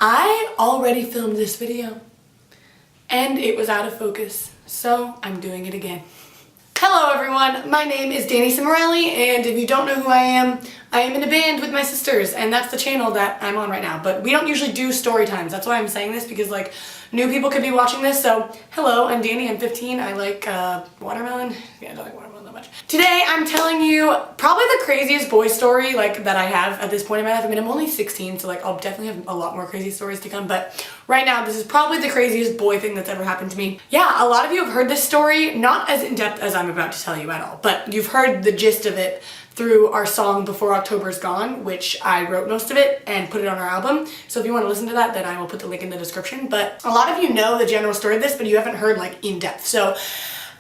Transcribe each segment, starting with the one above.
I already filmed this video and it was out of focus, so I'm doing it again. Hello everyone, my name is Dani Cimorelli, and if you don't know who I am in a band with my sisters, and that's the channel that I'm on right now. But we don't usually do story times. That's why I'm saying this, because like new people could be watching this. So hello, I'm Dani, I'm 15, I like watermelon. Yeah, I don't like watermelon that much. Today I'm telling you probably the craziest boy story like that I have at this point in my life. I mean, I'm only 16, so like I'll definitely have a lot more crazy stories to come, but right now this is probably the craziest boy thing that's ever happened to me. Yeah, a lot of you have heard this story, not as in-depth as I'm about to tell you at all, but you've heard the gist of it through our song Before October's Gone, which I wrote most of it and put it on our album. So if you want to listen to that, then I will put the link in the description. But a lot of you know the general story of this, but you haven't heard like in depth. So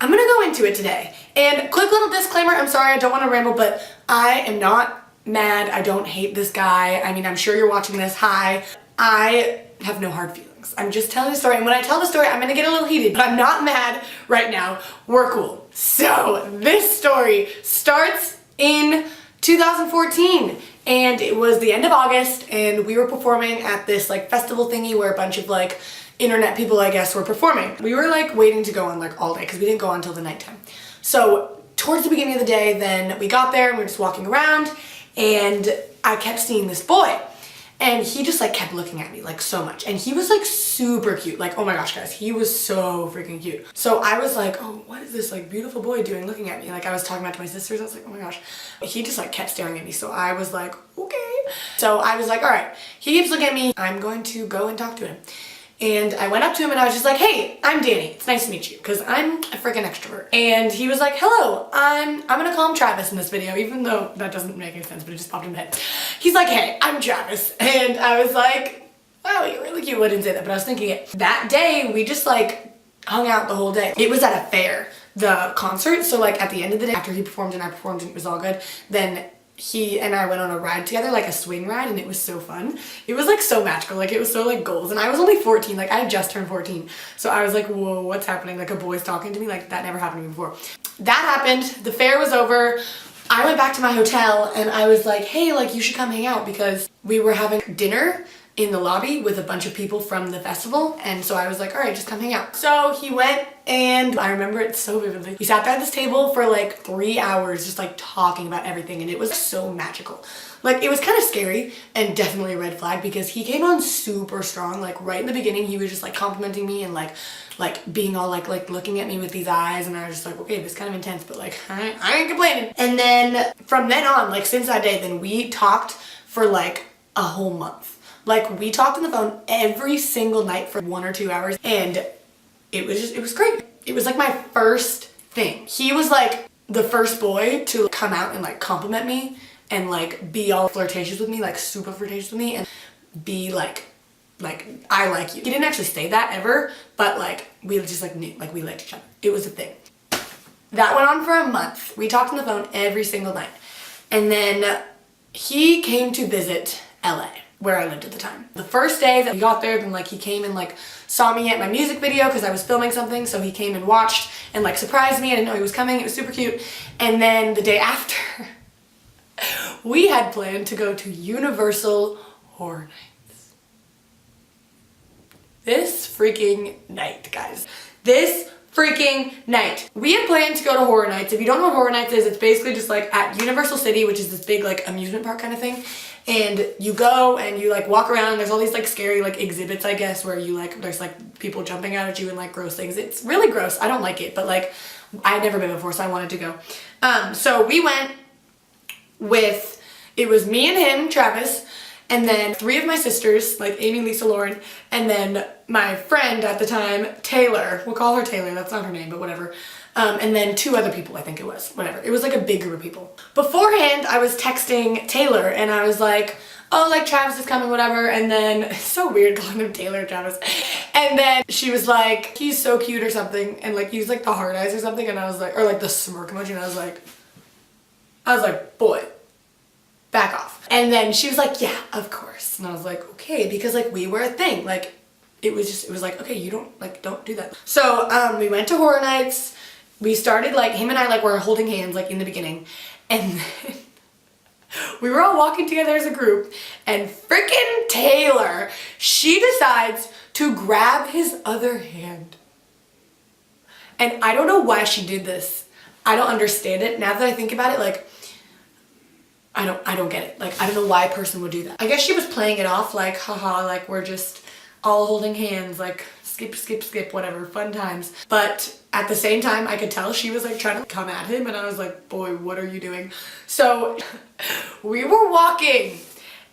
I'm gonna go into it today. And quick little disclaimer, I'm sorry, I don't want to ramble, but I am not mad. I don't hate this guy. I mean, I'm sure you're watching this. Hi. I have no hard feelings. I'm just telling the story, and when I tell the story, I'm gonna get a little heated, but I'm not mad right now. We're cool. So this story starts in 2014, and it was the end of August, and we were performing at this like festival thingy where a bunch of like internet people, I guess, were performing. We were like waiting to go on like all day because we didn't go on until the nighttime. So towards the beginning of the day, then we got there and we were just walking around, and I kept seeing this boy. And he just like kept looking at me like so much. And he was like super cute. Like, oh my gosh, guys, he was so freaking cute. So I was like, oh, what is this like beautiful boy doing looking at me? Like I was talking about to my sisters. I was like, oh my gosh. He just like kept staring at me. So I was like, okay. So I was like, all right, he keeps looking at me. I'm going to go and talk to him. And I went up to him and I was just like, hey, I'm Dani. It's nice to meet you, because I'm a freaking extrovert. And he was like, hello, I'm gonna call him Travis in this video, even though that doesn't make any sense, but it just popped in my head. He's like, hey, I'm Travis. And I was like, wow, you're really cute. Well, I didn't say that, but I was thinking it. That day, we just like hung out the whole day. It was at a fair, the concert. So like at the end of the day, after he performed and I performed and it was all good, then he and I went on a ride together, like a swing ride, and it was so fun. It was like so magical, like it was so like goals, and I was only 14, like I had just turned 14. So I was like, whoa, what's happening? Like a boy's talking to me, like that never happened to me before. That happened, the fair was over. I went back to my hotel and I was like, hey, like you should come hang out, because we were having dinner in the lobby with a bunch of people from the festival, and so I was like, all right, just come hang out. So he went, and I remember it so vividly. We sat there at this table for like 3 hours just like talking about everything, and it was so magical. Like it was kind of scary and definitely a red flag, because he came on super strong. Like right in the beginning, he was just like complimenting me and like being all like looking at me with these eyes, and I was just like, okay, this is kind of intense, but like I ain't complaining. And then from then on, like since that day, then we talked for like a whole month. Like we talked on the phone every single night for 1 or 2 hours, and it was great. It was like my first thing. He was like the first boy to come out and like compliment me and like be all flirtatious with me, like super flirtatious with me, and be like I like you. He didn't actually say that ever, but like we just like knew, like we liked each other. It was a thing. That went on for a month. We talked on the phone every single night. And then he came to visit LA, where I lived at the time. The first day that we got there, then like he came and like saw me at my music video because I was filming something, so he came and watched and like surprised me. I didn't know he was coming. It was super cute. And then the day after, we had planned to go to Universal Horror Nights. This freaking night, guys. This freaking night. We had planned to go to Horror Nights. If you don't know what Horror Nights is, it's basically just like at Universal City, which is this big like amusement park kind of thing. And you go and you like walk around, and there's all these like scary like exhibits, I guess, where you like, there's like people jumping out at you and like gross things. It's really gross. I don't like it, but like I'd never been before, so I wanted to go. So we went with, it was me and him, Travis, and then 3 of my sisters, like Amy, Lisa, Lauren, and then my friend at the time, Taylor. We'll call her Taylor, that's not her name, but whatever. And then 2 other people, I think it was, whatever. It was like a big group of people. Beforehand, I was texting Taylor and I was like, oh, like Travis is coming, whatever. And then, it's so weird calling him Taylor, Travis. And then she was like, he's so cute or something. And like, used like the hard eyes or something. And I was like, or like the smirk emoji. And I was like, boy, back off. And then she was like, yeah, of course. And I was like, okay, because like we were a thing. Like it was like, okay, you don't do that. So we went to Horror Nights. We started like, him and I like were holding hands like in the beginning. And then we were all walking together as a group, and freaking Taylor, she decides to grab his other hand. And I don't know why she did this. I don't understand it. Now that I think about it, like, I don't get it. Like, I don't know why a person would do that. I guess she was playing it off like, haha, like we're just all holding hands, like skip, skip, skip, whatever, fun times. But at the same time, I could tell she was like trying to come at him, and I was like, boy, what are you doing? So we were walking,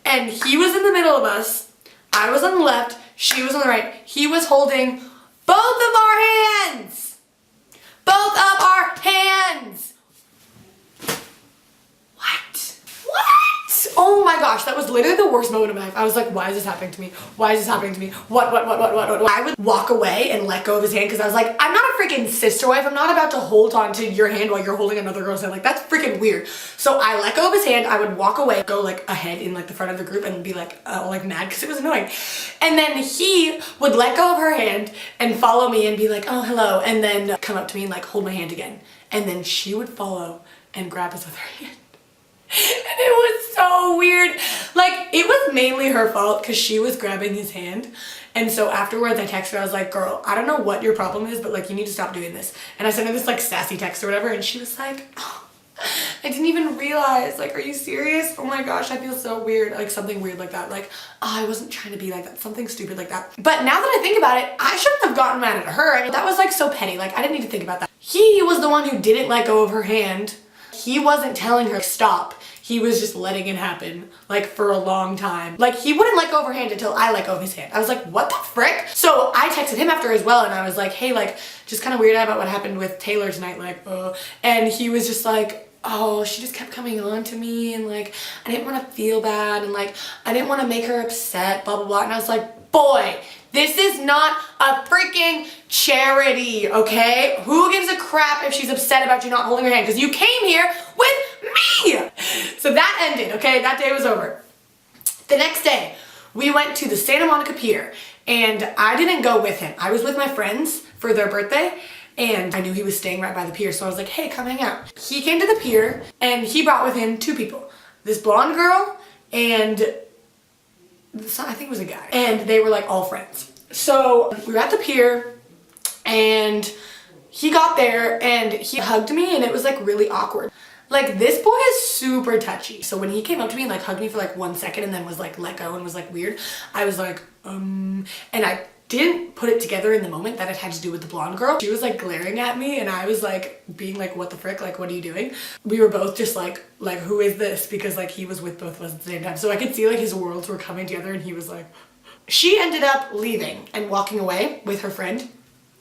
and he was in the middle of us. I was on the left, she was on the right. He was holding both of our hands. Both of our hands. Oh my gosh, that was literally the worst moment of my life. I was like, why is this happening to me? Why is this happening to me? What? I would walk away and let go of his hand because I was like, I'm not a freaking sister wife. I'm not about to hold on to your hand while you're holding another girl's hand. Like, that's freaking weird. So I let go of his hand. I would walk away, go like ahead in like the front of the group and be like mad because it was annoying. And then he would let go of her hand and follow me and be like, oh, hello. And then come up to me and like hold my hand again. And then she would follow and grab his other hand. And it was so weird. Like, it was mainly her fault because she was grabbing his hand. And so afterwards I texted her, I was like, girl, I don't know what your problem is, but like, you need to stop doing this. And I sent her this like sassy text or whatever, and she was like, oh, I didn't even realize. Like, are you serious? Oh my gosh, I feel so weird. Like, something weird like that. Like, oh, I wasn't trying to be like that. Something stupid like that. But now that I think about it, I shouldn't have gotten mad at her. I mean, that was like so petty. Like, I didn't need to think about that. He was the one who didn't let go of her hand. He wasn't telling her stop. He was just letting it happen, like, for a long time. Like, he wouldn't let go of her hand until I let go of his hand. I was like, what the frick? So I texted him after as well, and I was like, hey, like, just kind of weirded out about what happened with Taylor tonight, like, and he was just like, oh, she just kept coming on to me, and like, I didn't want to feel bad, and like, I didn't want to make her upset, blah, blah, blah. And I was like, boy, this is not a freaking charity, okay? Who gives a crap if she's upset about you not holding her hand? Because you came here with me! So that ended, okay? That day was over. The next day, we went to the Santa Monica Pier, and I didn't go with him. I was with my friends for their birthday, and I knew he was staying right by the pier, so I was like, hey, come hang out. He came to the pier, and he brought with him two people. This blonde girl, and I think it was a guy. And they were like all friends. So we were at the pier, and he got there, and he hugged me, and it was like really awkward. Like, this boy is super touchy. So when he came up to me and like hugged me for like 1 second and then was like let go and was like weird, I was like, and I didn't put it together in the moment that it had to do with the blonde girl. She was like glaring at me, and I was like being like, what the frick? Like, what are you doing? We were both just like, who is this? Because like he was with both of us at the same time. So I could see like his worlds were coming together, and he was like, she ended up leaving and walking away with her friend,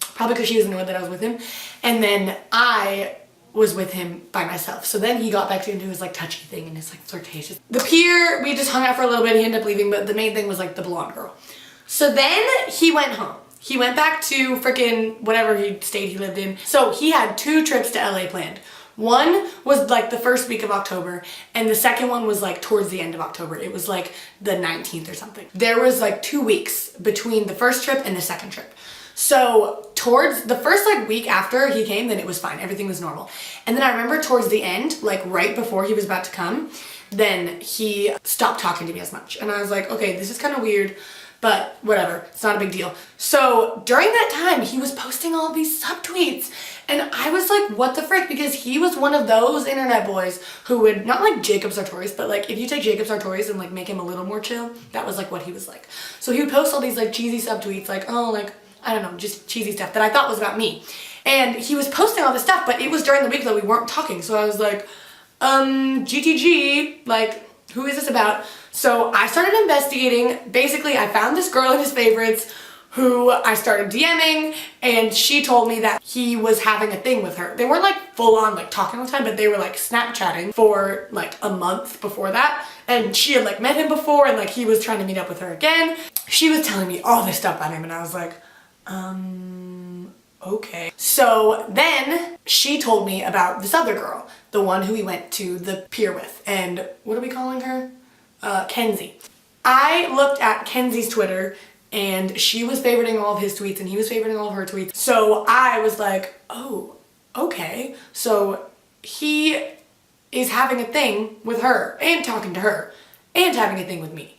probably because she was annoyed that I was with him. And then I was with him by myself. So then he got back into his like touchy thing and his like flirtatious. The pier, we just hung out for a little bit. He ended up leaving, but the main thing was like the blonde girl. So then he went home. He went back to freaking whatever state he lived in. So he had 2 trips to LA planned. One was like the first week of October, and the second one was like towards the end of October. It was like the 19th or something. There was like 2 weeks between the first trip and the second trip. So towards the first like week after he came, then it was fine. Everything was normal. And then I remember towards the end, like right before he was about to come, then he stopped talking to me as much. And I was like, okay, this is kind of weird, but whatever, it's not a big deal. So during that time, he was posting all these subtweets, and I was like, what the frick? Because he was one of those internet boys who would, not like Jacob Sartorius, but like if you take Jacob Sartorius and like make him a little more chill, that was like what he was like. So he would post all these like cheesy subtweets, like, oh, like, I don't know, just cheesy stuff that I thought was about me. And he was posting all this stuff, but it was during the week that we weren't talking. So I was like, GTG, like, who is this about? So I started investigating. Basically, I found this girl in his favorites who I started DMing, and she told me that he was having a thing with her. They weren't like full on like talking all the time, but they were like Snapchatting for like a month before that. And she had like met him before, and like he was trying to meet up with her again. She was telling me all this stuff about him, and I was like, okay. So then she told me about this other girl, the one who he went to the pier with. And what are we calling her? Kenzie. I looked at Kenzie's Twitter, and she was favoriting all of his tweets, and he was favoriting all of her tweets. So I was like, oh, okay. So he is having a thing with her and talking to her and having a thing with me.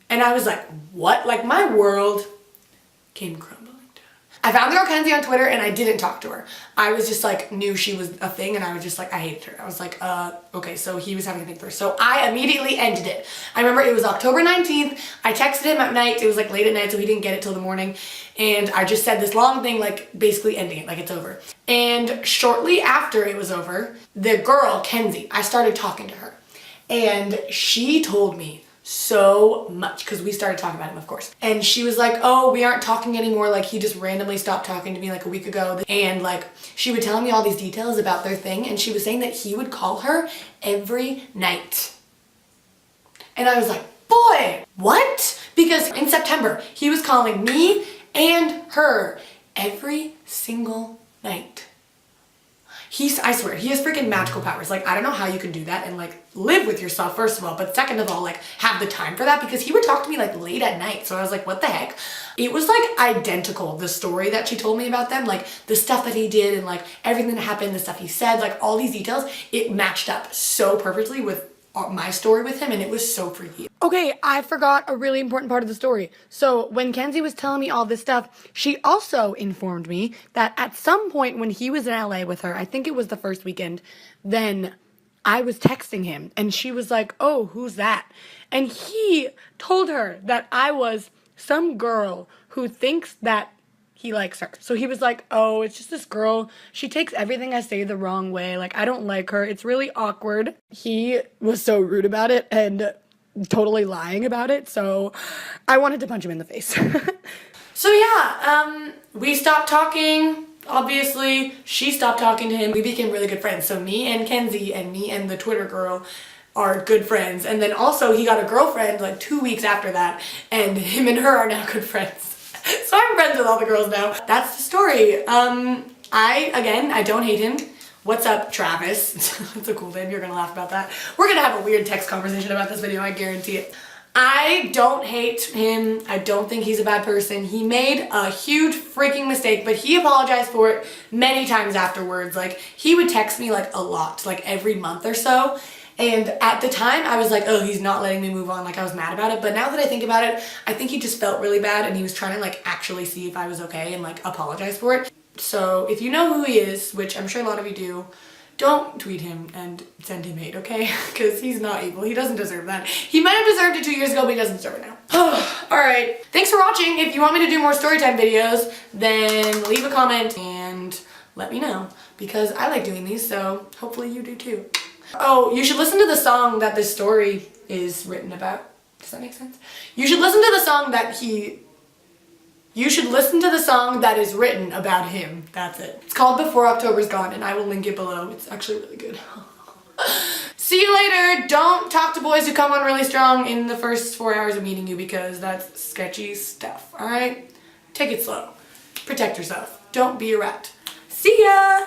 And I was like, what? Like my world came crumbling down. I found the girl Kenzie on Twitter and I didn't talk to her. I was just like, knew she was a thing and I was just like, I hated her. I was like, okay, so he was having a thing first. So I immediately ended it. I remember it was October 19th. I texted him at night. It was like late at night, so he didn't get it till the morning. And I just said this long thing, like basically ending it, like it's over. And shortly after it was over, the girl, Kenzie, I started talking to her. And she told me so much, because we started talking about him, of course. And she was like, oh, we aren't talking anymore. Like he just randomly stopped talking to me like a week ago. And like she would tell me all these details about their thing. And she was saying that he would call her every night. And I was like, boy, what? Because in September, he was calling me and her every single night. I swear, he has freaking magical powers. Like, I don't know how you can do that and like live with yourself, first of all, but second of all, like have the time for that, because he would talk to me like late at night. So I was like, what the heck? It was like identical, the story that she told me about them, like the stuff that he did and like everything that happened, the stuff he said, like all these details, it matched up so perfectly with my story with him, and it was so freaky. Okay, I forgot a really important part of the story. So when Kenzie was telling me all this stuff, she also informed me that at some point when he was in LA with her, I think it was the first weekend, then I was texting him and she was like, oh, who's that? And he told her that I was some girl who thinks that he likes her. So he was like, oh, it's just this girl. She takes everything I say the wrong way. Like, I don't like her. It's really awkward. He was so rude about it and totally lying about it. So I wanted to punch him in the face. So yeah, we stopped talking. Obviously, she stopped talking to him. We became really good friends. So me and Kenzie and me and the Twitter girl are good friends. And then also he got a girlfriend like 2 weeks after that. And him and her are now good friends. So I'm friends with all the girls now. That's the story. I don't hate him. What's up, Travis? That's a cool name. You're gonna laugh about that. We're gonna have a weird text conversation about this video, I guarantee it. I don't hate him. I don't think he's a bad person. He made a huge freaking mistake, but he apologized for it many times afterwards. Like, he would text me like a lot, like every month or so. And at the time, I was like, oh, he's not letting me move on. Like, I was mad about it. But now that I think about it, I think he just felt really bad and he was trying to like actually see if I was okay and like apologize for it. So if you know who he is, which I'm sure a lot of you do, don't tweet him and send him hate, okay? Because he's not evil. He doesn't deserve that. He might have deserved it 2 years ago, but he doesn't deserve it now. Alright. Thanks for watching. If you want me to do more storytime videos, then leave a comment and let me know. Because I like doing these, so hopefully you do too. Oh, you should listen to the song that this story is written about. Does that make sense? You should listen to the song that is written about him. That's it. It's called Before October's Gone, and I will link it below. It's actually really good. See you later. Don't talk to boys who come on really strong in the first 4 hours of meeting you, because that's sketchy stuff, alright? Take it slow. Protect yourself. Don't be a rat. See ya!